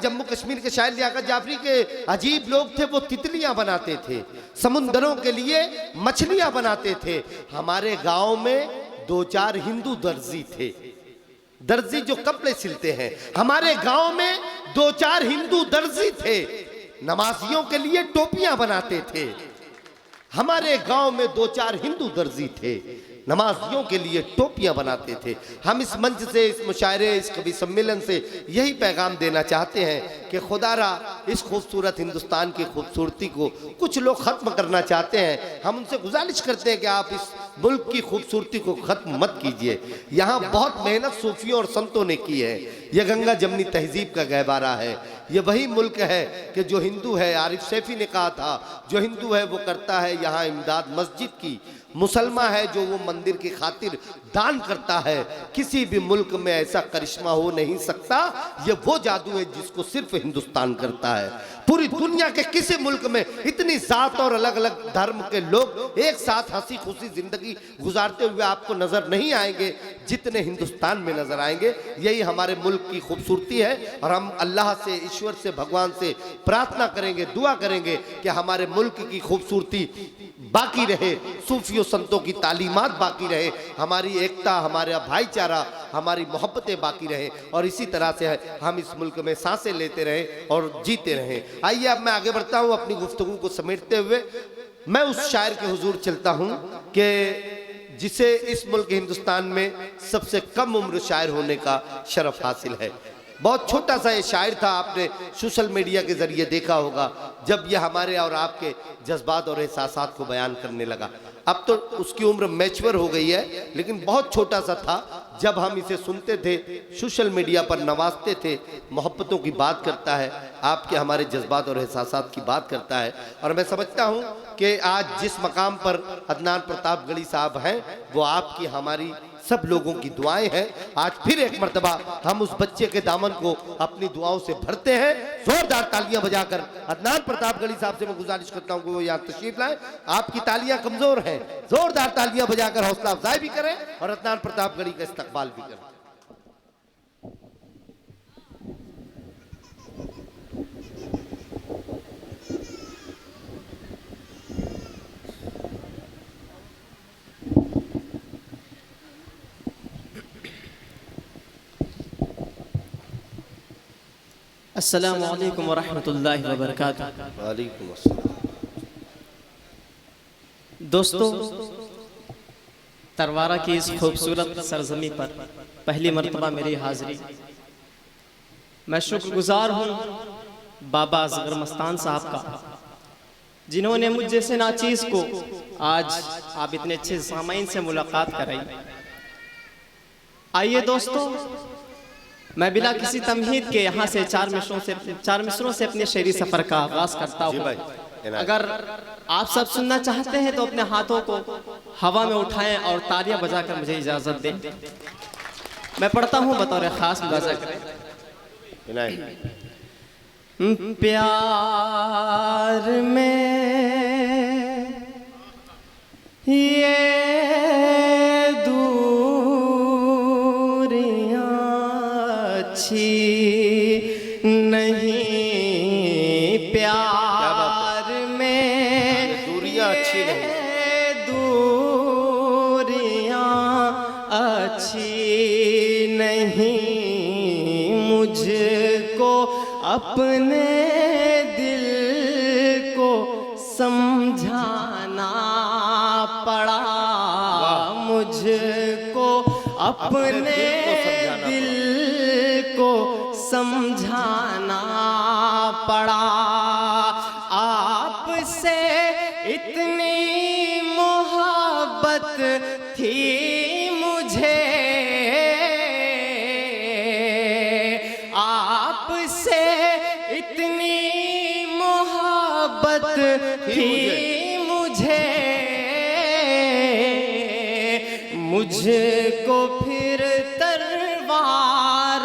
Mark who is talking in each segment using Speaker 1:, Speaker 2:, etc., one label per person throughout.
Speaker 1: جموں کشمیر کے شاعر لیاقت جعفری کے عجیب لوگ تھے، وہ تتلیاں بناتے تھے، سمندروں کے لیے مچھلیاں بناتے تھے۔ ہمارے گاؤں میں 2-4 ہندو درزی تھے، درزی جو کپڑے سلتے ہیں۔ ہمارے گاؤں میں 2-4 ہندو درزی تھے، نمازیوں کے لیے ٹوپیاں بناتے تھے۔ ہمارے گاؤں میں 2-4 ہندو درزی تھے، نمازیوں کے لیے ٹوپیاں بناتے تھے۔ ہم اس منچ سے، اس مشاعرے، اس کبھی سمیلن سے یہی پیغام دینا چاہتے ہیں کہ خدا را اس خوبصورت ہندوستان کی خوبصورتی کو کچھ لوگ ختم کرنا چاہتے ہیں۔ ہم ان سے گزارش کرتے ہیں کہ آپ اس ملک کی خوبصورتی کو ختم مت کیجئے۔ یہاں بہت محنت صوفیوں اور سنتوں نے کی ہے۔ یہ گنگا جمنی تہذیب کا گہوارہ ہے۔ یہ وہی ملک ہے کہ جو ہندو ہے، عارف سیفی نے کہا تھا، جو ہندو ہے وہ کرتا ہے یہاں امداد مسجد کی، مسلمان ہے جو وہ مندر کی خاطر دان کرتا ہے۔ کسی بھی ملک میں ایسا کرشمہ ہو نہیں سکتا۔ یہ وہ جادو ہے جس کو صرف ہندوستان کرتا ہے۔ پوری دنیا کے کسی ملک میں اتنی ذات اور الگ الگ دھرم کے لوگ ایک ساتھ ہنسی خوشی زندگی گزارتے ہوئے آپ کو نظر نہیں آئیں گے جتنے ہندوستان میں نظر آئیں گے۔ یہی ہمارے ملک کی خوبصورتی ہے، اور ہم اللہ سے، ایشور سے، بھگوان سے پرارتھنا کریں گے، دعا کریں گے کہ ہمارے ملک کی خوبصورتی باقی رہے، صوفیوں سنتوں کی تعلیمات باقی رہے، ہماری ایکتا، ہمارا بھائی چارہ، ہماری محبتیں باقی رہیں، اور اسی طرح سے ہم اس ملک میں سانسیں لیتے رہیں اور جیتے رہیں۔ آئیے اب میں آگے بڑھتا ہوں اپنی گفتگو کو سمیٹتے ہوئے۔ میں اس شاعر کے حضور چلتا ہوں کہ جسے اس ملک ہندوستان میں سب سے کم عمر شاعر ہونے کا شرف حاصل ہے۔ بہت چھوٹا سا یہ شاعر تھا، آپ نے سوشل میڈیا کے ذریعے دیکھا ہوگا جب یہ ہمارے اور آپ کے جذبات اور احساسات کو بیان کرنے لگا۔ اب تو اس کی عمر میچور ہو گئی ہے، لیکن بہت چھوٹا سا تھا جب ہم اسے سنتے تھے، سوشل میڈیا پر نوازتے تھے۔ محبتوں کی بات کرتا ہے، آپ کے ہمارے جذبات اور احساسات کی بات کرتا ہے، اور میں سمجھتا ہوں کہ آج جس مقام پر عدنان پرتاپ گڑھی صاحب ہیں وہ آپ کی، ہماری سب لوگوں کی دعائیں ہیں۔ آج پھر ایک مرتبہ ہم اس بچے کے دامن کو اپنی دعاؤں سے بھرتے ہیں۔ زوردار تالیاں بجا کر عدنان پرتاپ گڑھی صاحب سے میں گزارش کرتا ہوں کہ وہ یہاں تشریف لائیں۔ آپ کی تالیاں کمزور ہیں، زوردار تالیاں بجا کر حوصلہ افزائی بھی کریں اور عدنان پرتاپ گڑھی کا استقبال بھی کریں۔
Speaker 2: السلام علیکم ورحمۃ اللہ وبرکاتہ۔
Speaker 1: وعلیکم السلام۔
Speaker 2: دوستو، تروارہ کی اس خوبصورت سرزمین پر پہلی مرتبہ میری حاضری۔ میں شکر گزار ہوں بابا اصغر مستان صاحب کا، جنہوں نے مجھ جیسے ناچیز کو آج آپ اتنے اچھے سامعین سے ملاقات کرائی۔ آئیے دوستو، میں بلا کسی تمہید کے یہاں سے چار مصروں سے اپنے شعری سفر کا آغاز کرتا ہوں۔ اگر آپ سب سننا چاہتے ہیں تو اپنے ہاتھوں کو ہوا میں اٹھائیں اور تالیاں بجا کر مجھے اجازت دیں۔ میں پڑھتا ہوں بطور خاص ملاحظہ کریں۔ پیار میں یہ نہیں، پیار میں دوریاں اچھی نہیں، مجھ کو اپنے دل کو سمجھانا پڑا، مجھ کو اپنے دل کو سمجھانا پڑا۔ آپ سے اتنی محبت تھی مجھے، آپ سے اتنی محبت تھی مجھے، مجھ کو پھر تلوار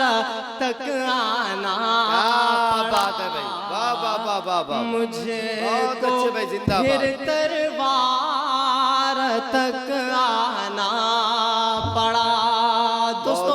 Speaker 2: تک آنا پڑا، مجھے کو پھر تلوار تک آنا پڑا۔ دوستو،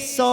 Speaker 2: 100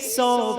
Speaker 2: 100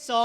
Speaker 2: 100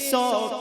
Speaker 2: 100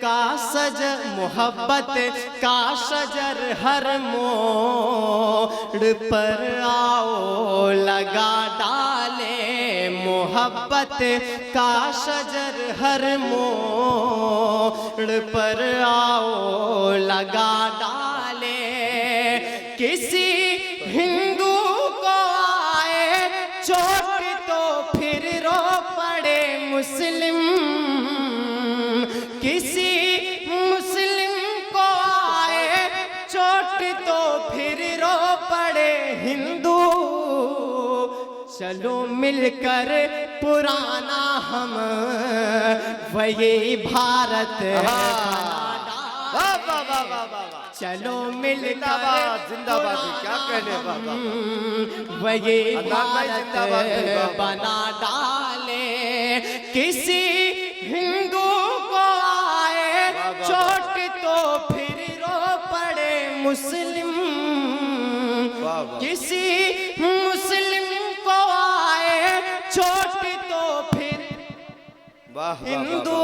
Speaker 2: کا شجر ہر موڑ پر آؤ لگا ڈالے محبت کا شجر ہر موڑ پر آؤ لگا ڈالے کسی ہندو کو آئے چوٹ تو پھر رو پڑے مسلم کسی مسلم کو آئے چوٹ تو پھر رو پڑے ہندو چلو مل کر پرانا ہم وہی بھارت چلو مل کر
Speaker 1: زندہ باد کیا کہنے بابا
Speaker 2: وہی بھارت بنا ڈالے کسی ہندو کو آئے چوٹ تو پھر رو پڑے مسلم کسی مسلم کو آئے چوٹ تو پھر ہندو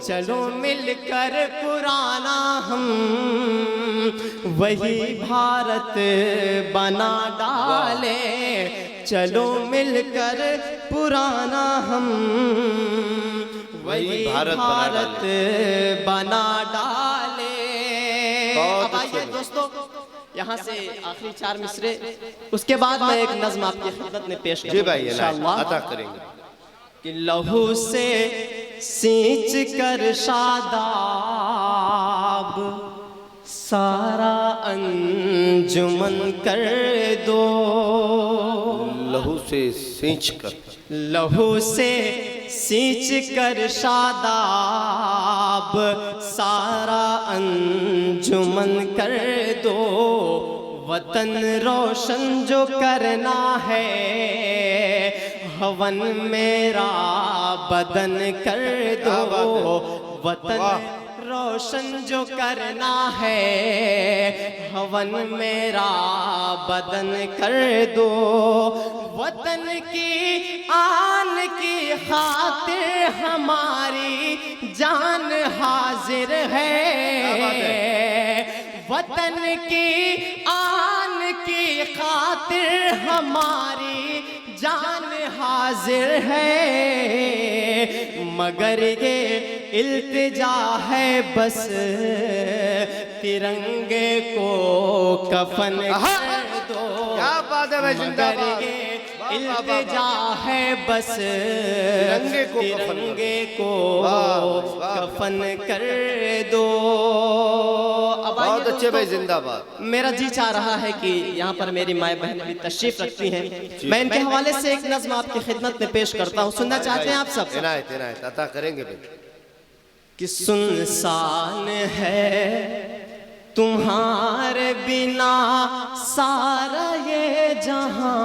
Speaker 2: چلو مل کر پرانا ہم وہی بھارت بنا ڈالے چلو مل کر پرانا ہم وہی بھارت بنا ڈالے اب آئیے دوستو یہاں سے آخری 4 مصرے اس کے بعد میں ایک نظم آپ کی خدمت میں پیش کروں
Speaker 1: جی بھائی عطا کریں گے
Speaker 2: کہ لہو سے سینچ کر شاداب سارا انجمن کر دو
Speaker 1: لہو سے سینچ کر
Speaker 2: لہو سے سینچ کر شاداب سارا انجمن کر دو وطن روشن جو کرنا ہے ہون میرا بدن کر دو وطن روشن جو کرنا ہے ہون میرا بدن کر دو وطن کی آن کی خاطر ہماری جان حاضر ہے وطن کی آن کی خاطر ہماری جان حاضر ہے مگر یہ التجا ہے بس ترنگے کو کفن کر دو مگر یہ التجا ہے بس ترنگے کو کفن کر دو
Speaker 1: بہت اچھے بھائی زندہ باد
Speaker 2: میرا جی چاہ رہا ہے کہ یہاں پر میری مائیں بہنیں بھی تشریف رکھتی ہیں میں ان کے حوالے سے ایک نظم آپ کی خدمت میں پیش کرتا ہوں سننا چاہتے ہیں آپ سب
Speaker 1: عنایت عطا کریں گے
Speaker 2: کہ سنسان ہے تمہارے بنا سارا یہ جہاں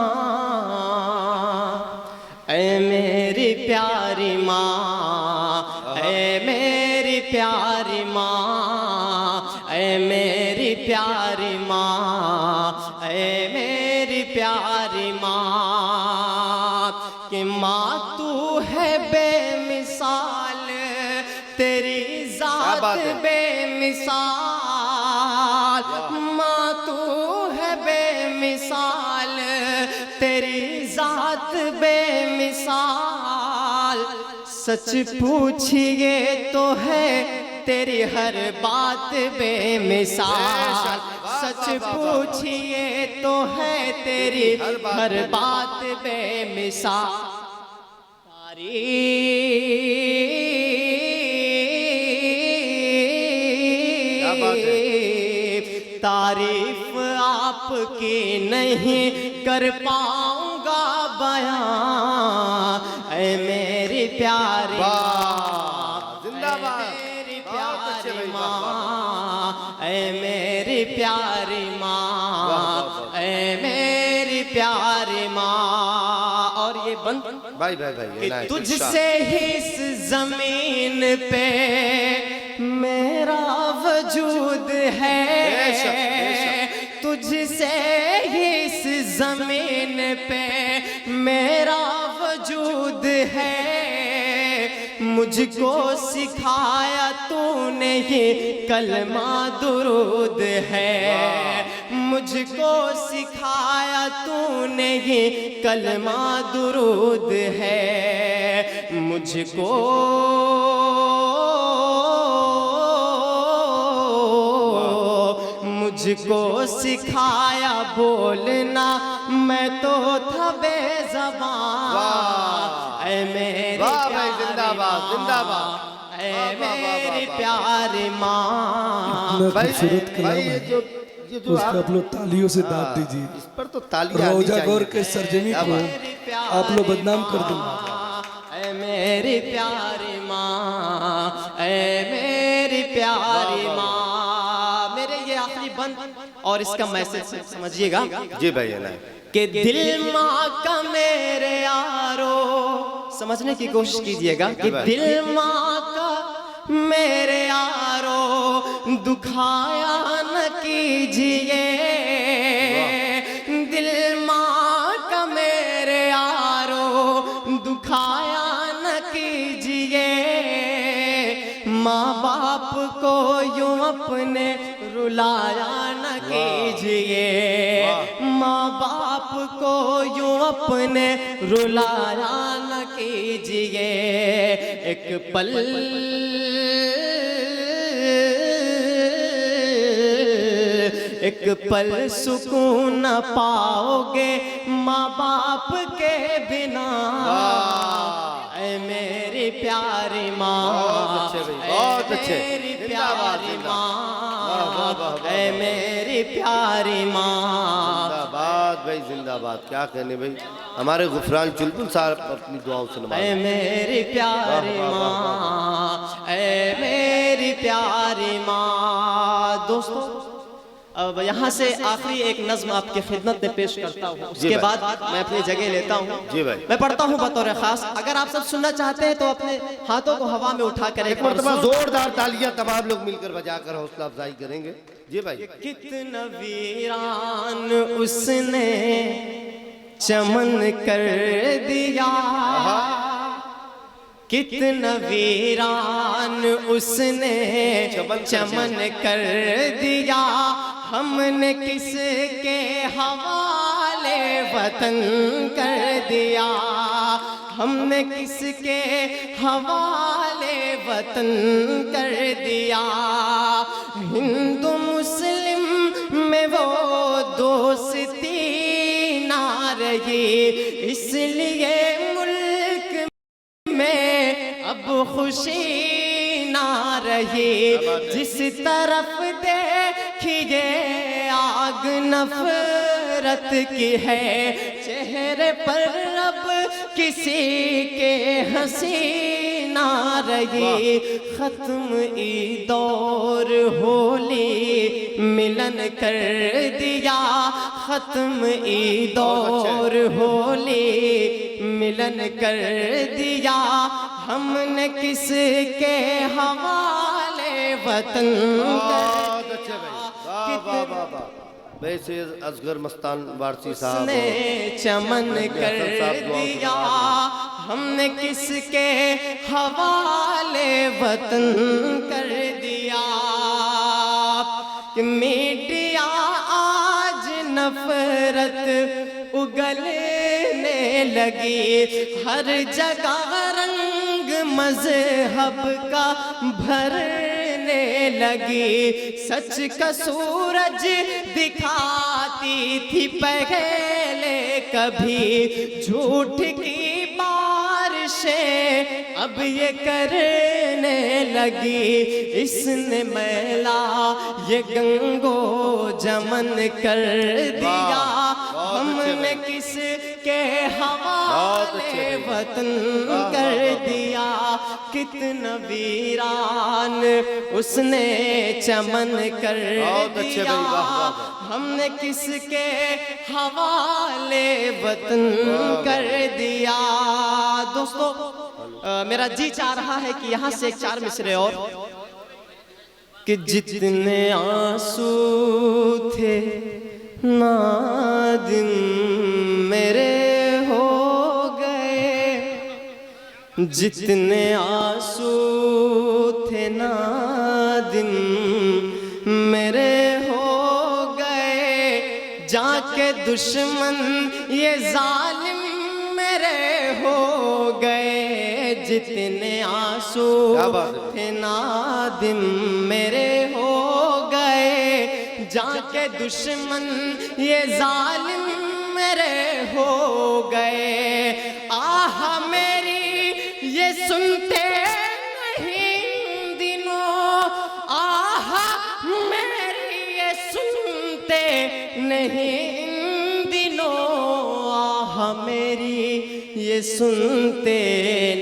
Speaker 2: اے میری پیاری ماں اے میری پیاری ماں اے میری پیاری ماں اے میری پیاری ماں کہ ماں تو ہے بے مثال تیری ذات بے مثال ماں تو ہے بے مثال تیری ذات بے مثال سچ پوچھئے تو ہے تیری ہر بات بے مثال سچ پوچھئے تو ہے تیری ہر بات بے مثال تعریف آپ کی نہیں کر پاؤں گا بیان اے میری پیاری
Speaker 1: زندہ باد
Speaker 2: میری پیاری ماں اے میری پیاری ماں اے میری پیاری ماں اور یہ بند کہ تجھ سے ہی اس زمین پہ میرا وجود ہے تجھ سے ہی اس زمین پہ میرا وجود ہے مجھ کو سکھایا تو نے یہ کلمہ درود ہے، مجھ کو سکھایا تو نے یہ کلمہ درود ہے، مجھ کو سکھایا بولنا، میں تو تھا بے زبان، اے میری اے میری پیاری ماں۔
Speaker 3: خوبصورت کلام ہے، اس کو آپ لوگ تالیوں سے داد دیجیے۔
Speaker 1: اس پر تو تالیاں
Speaker 3: روجہ گور کے سرجمی کو آپ لوگ بدنام کر دیں۔
Speaker 2: اے میری پیاری ماں، اے میری پیاری ماں۔ میرے یہ آخری بند اور اس کا میسج سمجھیے گا
Speaker 1: جی بھائی
Speaker 2: کہ دل ماں کا میرے یارو، سمجھنے کی کوشش کیجئے گا کہ دل ماں کا میرے یارو دکھایا نہ کیجئے، دل ماں کا میرے یارو دکھایا نہ کیجئے، ماں باپ کو یوں اپنے رلایا نہ کیجئے، ماں باپ کو یوں اپنے رلایا نہ کیجئے، ایک پل سکون نہ پاؤ گے ماں باپ کے بنا، اے میری پیاری ماں، اے میری پیاری ماں، اے میری پیاری ماں۔
Speaker 1: زندہ باد بھائی، زندہ باد، کیا کہنے بھائی، ہمارے غفران چلبل صاحب اپنی دعاؤں سے نماز۔
Speaker 2: اے میری پیاری ماں، اے میری پیاری ماں۔ دوستو اب یہاں سے آخری ایک نظم آپ کی خدمت میں پیش کرتا ہوں، اس کے بعد میں اپنی جگہ لیتا ہوں۔
Speaker 1: جی بھائی،
Speaker 2: میں پڑھتا ہوں بطور خاص، اگر آپ سب سننا چاہتے ہیں تو اپنے ہاتھوں کو ہوا میں اٹھا کر
Speaker 1: ایک مرتبہ زوردار تالیاں تمام لوگ مل کر بجا کر حوصلہ افزائی کریں گے۔ جی بھائی۔
Speaker 2: کتنا ویران اس نے چمن کر دیا، کتنا ویران اس نے چمن کر دیا، ہم نے کس کے حوالے وطن کر دیا، ہم نے کس کے حوالے وطن کر دیا، ہندو مسلم میں وہ دوستی نہ رہی، اس لیے ملک میں اب خوشی نہ رہی، جس طرف دیکھیے آگ نفرت کی ہے، چہرے پر اب کسی کے ہنسی نہ رہی، ختم عید اور ہولی ملن کر دیا، ختم عید اور ہولی ملن کر دیا، ہم نے کس کے حوالے وطن کر دیا،
Speaker 1: ویسے اصغر مستان وارسی صاحب
Speaker 2: نے چمن کر دیا، ہم نے کس کے حوالے وطن کر دیا، کہ میڈیا آج نفرت اگلنے لگی، ہر جگہ رنگ مذہب کا بھرنے لگی، سچ کا سورج دکھاتی تھی پہلے کبھی، جھوٹ کی بارشیں اب یہ کرنے لگی، اس نے میلا یہ گنگو جمن کر دیا، ہم نے کس کے حوالے وطن کر دیا، کتنا ویران اس نے چمن کر دیا، ہم نے کس کے حوالے وطن کر دیا۔ دوستو میرا جی چاہ رہا ہے کہ یہاں سے ایک چار مصرے اور، کہ جتنے آنسو تھے نادم میرے ہو گئے، جتنے آنسو تھے نادم میرے ہو گئے، جا کے دشمن یہ ظالم میرے ہو گئے، جتنے آنسو تھے نادم میرے ہو گئے، جا کے دشمن یہ ظالم میرے ہو گئے، آہ میری یہ سنتے نہیں دنوں، آہ میری یہ سنتے نہیں دنوں، آہ میری یہ سنتے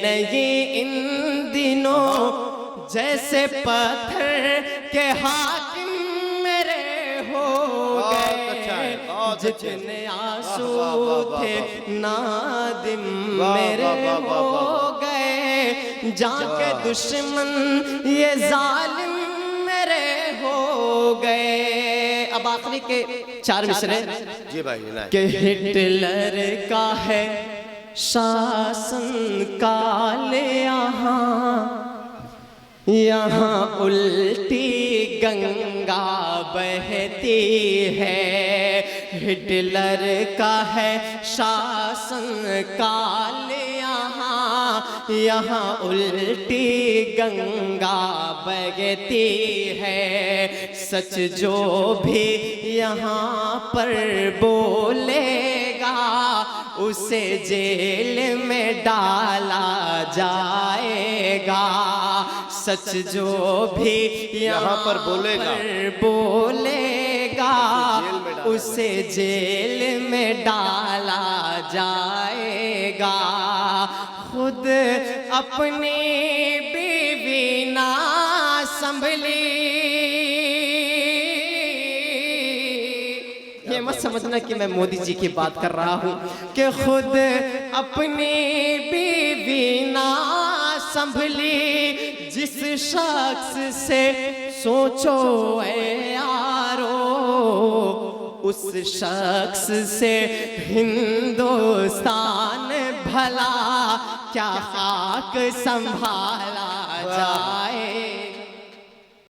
Speaker 2: نہیں ان دنوں، جیسے پتھر کے حاکم میرے ہو گئے، جتنے آنسو تھے نادم میرے ہو گئے، جا کے دشمن یہ ظالم میرے ہو گئے۔ اب آخری کے 4 مصرے
Speaker 1: جی بھائی
Speaker 2: کہ ہٹلر کا ہے شاسن کال یہاں الٹی گنگا بہتی ہے، ہٹلر کا ہے شاسن کال یہاں الٹی گنگا بہتی ہے، سچ جو بھی یہاں پر بولے گا اسے جیل میں ڈالا جائے گا، سچ جو بھی یہاں پر بولے گا اسے جیل میں ڈالا جائے گا، خود اپنی بیوی نہ سنبھلی، یہ مت سمجھنا کہ میں مودی جی کی بات کر رہا ہوں، کہ خود اپنی بیوی نہ سنبھلی، جس شخص سے سوچو اے یارو اس شخص سے ہندوستان بھلا کیا خاک سنبھالا جائے